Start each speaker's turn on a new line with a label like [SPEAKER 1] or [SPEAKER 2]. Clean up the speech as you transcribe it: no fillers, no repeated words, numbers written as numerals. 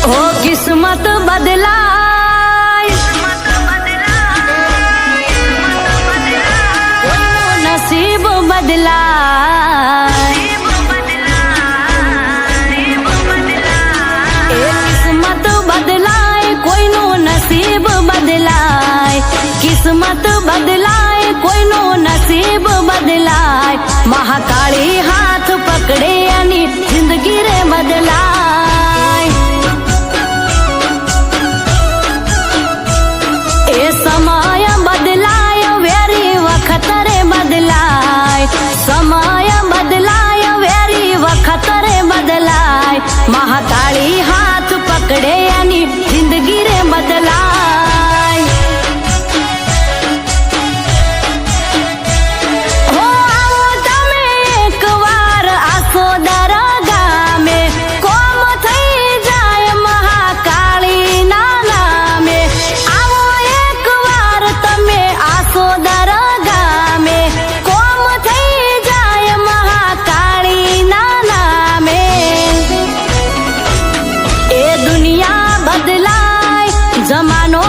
[SPEAKER 1] हो किस्मत बदलाय, नसीब बदलाय, किस्मत बदलाय, कोईनो नसीब बदलाय, किस्मत बदलाय, कोईनो नसीब बदलाय। महाकाળી हाथ पकड़े आणि जिंदगी रे बदलाय। ए समय बदलाय, वेरी वखत रे बदलाय, समय बदलाय, वेरी वखत रे बदलाय। महाकाળી हाथ पकड़े आणि जिंदगी रे बदलाय। हो आओ तमे एक वार आसोदर गामे, कोम थई जाय महाकाળી ना नामे। आओ एक वार तमे आसोदर गामे, कोम थई जाय महाकाળી ना नामे। ए दुनिया बदलाय, जमानो